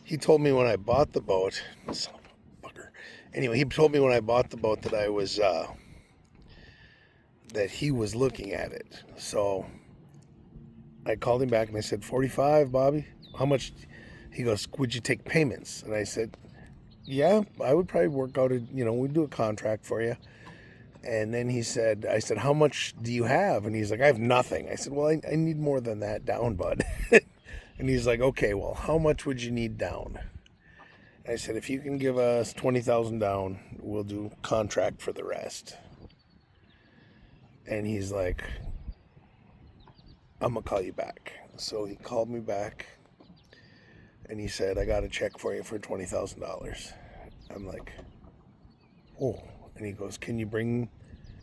he told me when I bought the boat, son of a bugger. Anyway, he told me when I bought the boat that I was that he was looking at it. So I called him back and I said, 45, Bobby. How much? He goes, would you take payments? And I said, yeah, I would probably work out we'd do a contract for you. And then I said, how much do you have? And he's like, I have nothing. I said, well, I need more than that down, bud. And he's like, okay, well, how much would you need down? I said, if you can give us 20,000 down, we'll do contract for the rest. And he's like, I'm going to call you back. So he called me back and he said, I got a check for you for $20,000. I'm like, oh. And he goes, can you bring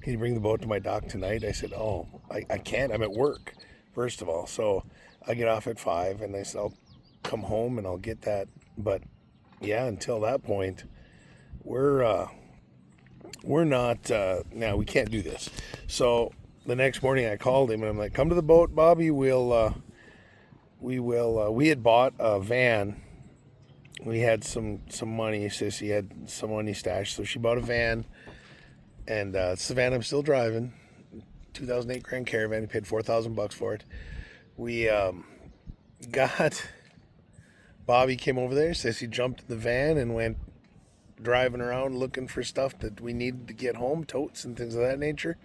the boat to my dock tonight? I said, oh, I can't. I'm at work, first of all. So I get off at 5 and I said, I'll come home and I'll get that. But yeah, until that point, we're not, now we can't do this. So the next morning I called him and I'm like, come to the boat, Bobby. We had bought a van. We had some money. Sissy had some money stashed, so she bought a van. And it's the van I'm still driving. 2008 Grand Caravan. We paid $4,000 for it. We got Bobby came over there. Sissy jumped in the van and went driving around looking for stuff that we needed to get home, totes and things of that nature.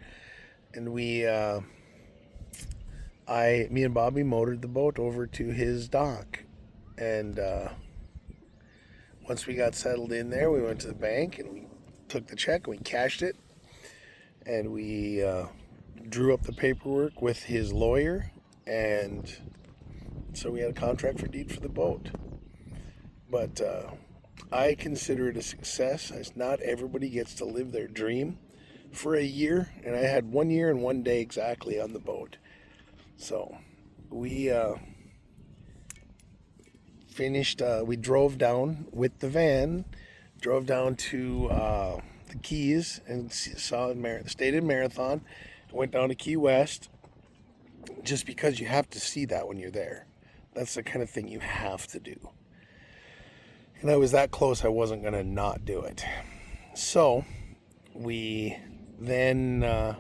And me and Bobby motored the boat over to his dock. And once we got settled in there, we went to the bank and we took the check and we cashed it. And we drew up the paperwork with his lawyer. And so we had a contract for deed for the boat. But I consider it a success. Not everybody gets to live their dream for a year. And I had 1 year and 1 day exactly on the boat. So we finished, we drove down with the van, drove down to the Keys and stayed in Marathon, went down to Key West, just because you have to see that when you're there. That's the kind of thing you have to do. And I was that close, I wasn't going to not do it. So we then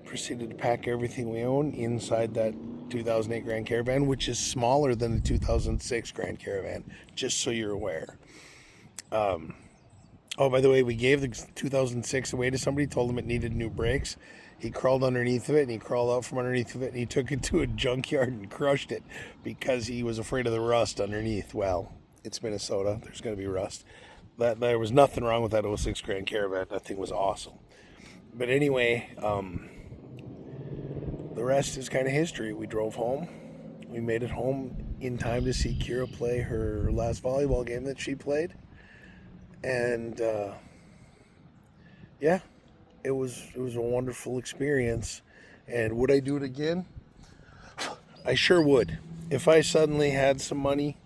proceeded to pack everything we own inside that 2008 Grand Caravan, which is smaller than the 2006 Grand Caravan, just so you're aware. Oh, by the way, we gave the 2006 away to somebody, told him it needed new brakes. He crawled underneath of it, and he crawled out from underneath of it, and he took it to a junkyard and crushed it because he was afraid of the rust underneath. Well, it's Minnesota. There's going to be rust. There was nothing wrong with that 06 Grand Caravan. That thing was awesome. But anyway, the rest is kind of history. We drove home. We made it home in time to see Kira play her last volleyball game that she played. And yeah, it was a wonderful experience. And would I do it again? I sure would. If I suddenly had some money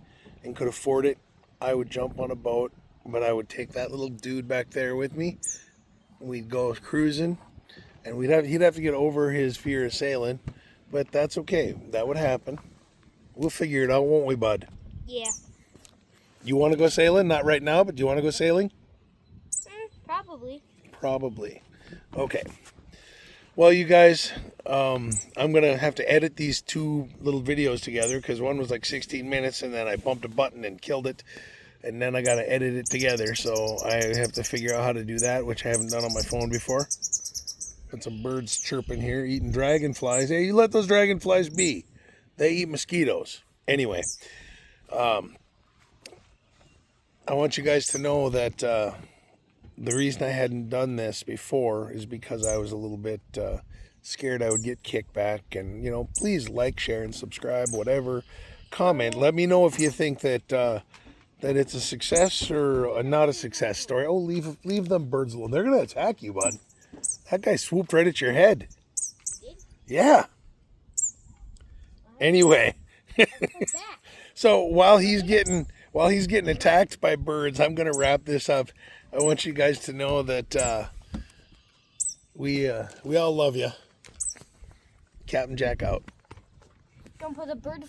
and could afford it, I would jump on a boat, but I would take that little dude back there with me. We'd go cruising, and he'd have to get over his fear of sailing, but that's okay. That would happen. We'll figure it out, won't we, bud? Yeah. You want to go sailing? Not right now, but do you want to go sailing? Probably. Probably. Okay. Well, you guys, I'm going to have to edit these two little videos together because one was like 16 minutes and then I bumped a button and killed it. And then I got to edit it together. So I have to figure out how to do that, which I haven't done on my phone before. Got some birds chirping here, eating dragonflies. Hey, you let those dragonflies be. They eat mosquitoes. Anyway, I want you guys to know that the reason I hadn't done this before is because I was a little bit scared I would get kickback. And, please like, share, and subscribe, whatever. Comment. Let me know if you think that that it's a success or not a success story. Oh, leave them birds alone. They're going to attack you, bud. That guy swooped right at your head. Yeah. Anyway. So while he's getting attacked by birds, I'm going to wrap this up. I want you guys to know that we all love you. Captain Jack out. Don't put a bird